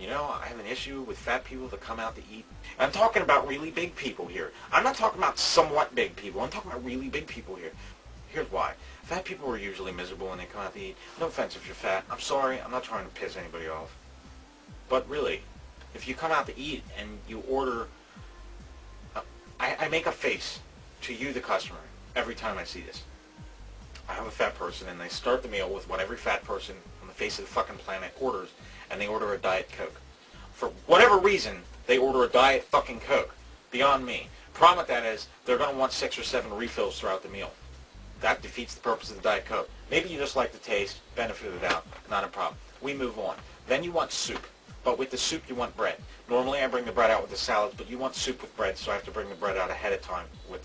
You know, I have an issue with fat people that come out to eat. And I'm talking about really big people here. I'm not talking about somewhat big people. I'm talking about really big people here. Here's why. Fat people are usually miserable when they come out to eat. No offense if you're fat. I'm sorry. I'm not trying to piss anybody off. But really, if you come out to eat and you order... I make a face to you, the customer, every time I see this. I have a fat person, and they start the meal with what every fat person on the face of the fucking planet orders, and they order a Diet Coke. For whatever reason, they order a Diet fucking Coke. Beyond me. Problem with that is, they're going to want 6 or 7 refills throughout the meal. That defeats the purpose of the Diet Coke. Maybe you just like the taste, benefit of the doubt, not a problem. We move on. Then you want soup. But with the soup, you want bread. Normally, I bring the bread out with the salads, but you want soup with bread, so I have to bring the bread out ahead of time with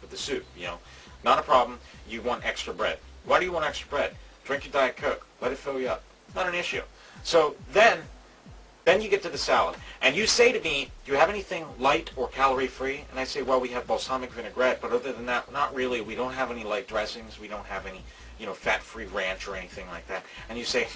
the soup, you know. Not a problem. You want extra bread. Why do you want extra bread? Drink your Diet Coke. Let it fill you up. Not an issue. So then you get to the salad. And you say to me, do you have anything light or calorie-free? And I say, well, we have balsamic vinaigrette, but other than that, not really. We don't have any light dressings. We don't have any, you know, fat-free ranch or anything like that. And you say,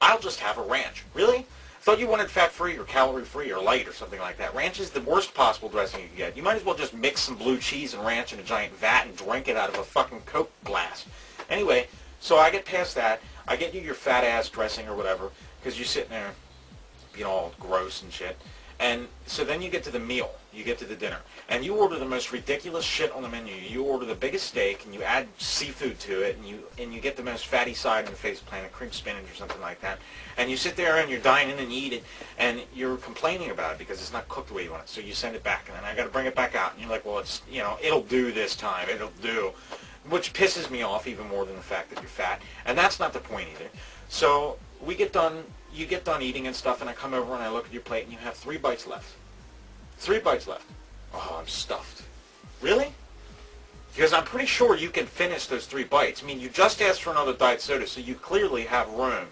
I'll just have a ranch. Really? I thought you wanted fat-free or calorie-free or light or something like that. Ranch is the worst possible dressing you can get. You might as well just mix some blue cheese and ranch in a giant vat and drink it out of a fucking Coke glass. Anyway, so I get past that. I get you your fat-ass dressing or whatever, because you're sitting there being all gross and shit. And so then you get to the meal. You get to the dinner. And you order the most ridiculous shit on the menu. You order the biggest steak, and you add seafood to it, and you get the most fatty side in the face of the planet, cream spinach or something like that. And you sit there and you're dining and you eat it, and you're complaining about it because it's not cooked the way you want it. So you send it back, and then I got to bring it back out. And you're like, well, it's, you know, it'll do this time. It'll do. Which pisses me off even more than the fact that you're fat. And that's not the point either. So we get done. You get done eating and stuff, and I come over and I look at your plate, and you have 3 bites left. 3 bites left. Oh, I'm stuffed. Really? Because I'm pretty sure you can finish those 3 bites. I mean, you just asked for another diet soda, so you clearly have room.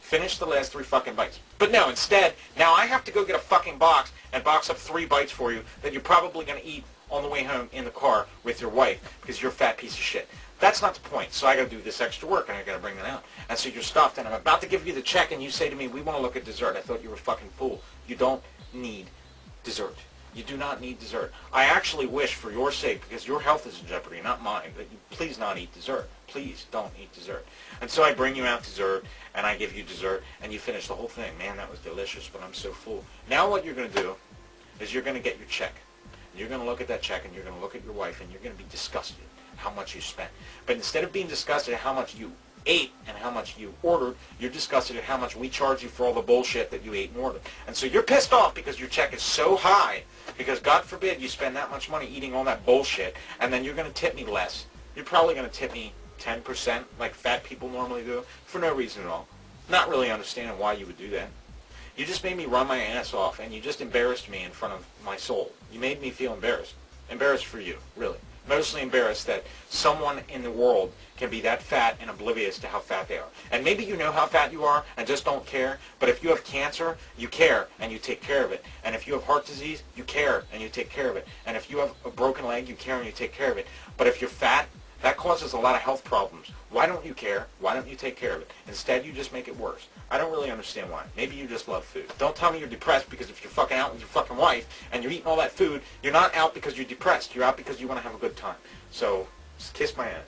Finish the last 3 fucking bites. But no, instead, now I have to go get a fucking box and box up 3 bites for you that you're probably going to eat on the way home in the car with your wife because you're a fat piece of shit. That's not the point. So I got to do this extra work, and I got to bring that out. And so you're stuffed, and I'm about to give you the check, and you say to me, we want to look at dessert. I thought you were a fucking fool. You don't need dessert. You do not need dessert. I actually wish, for your sake, because your health is in jeopardy, not mine, that you please not eat dessert. Please don't eat dessert. And so I bring you out dessert, and I give you dessert, and you finish the whole thing. Man, that was delicious, but I'm so full. Now what you're going to do is you're going to get your check. You're going to look at that check, and you're going to look at your wife, and you're going to be disgusted how much you spent. But instead of being disgusted at how much you ate and how much you ordered, you're disgusted at how much we charge you for all the bullshit that you ate and ordered. And so you're pissed off because your check is so high, because God forbid you spend that much money eating all that bullshit, and then you're going to tip me less. You're probably going to tip me 10%, like fat people normally do, for no reason at all. Not really understanding why you would do that. You just made me run my ass off, and you just embarrassed me in front of my soul. You made me feel embarrassed. Embarrassed for you, really. Mostly embarrassed that someone in the world can be that fat and oblivious to how fat they are. And maybe you know how fat you are and just don't care, but if you have cancer, you care and you take care of it. And if you have heart disease, you care and you take care of it. And if you have a broken leg, you care and you take care of it. But if you're fat, that causes a lot of health problems. Why don't you care? Why don't you take care of it? Instead, you just make it worse. I don't really understand why. Maybe you just love food. Don't tell me you're depressed because if you're fucking out with your fucking wife and you're eating all that food, you're not out because you're depressed. You're out because you want to have a good time. So, just kiss my ass.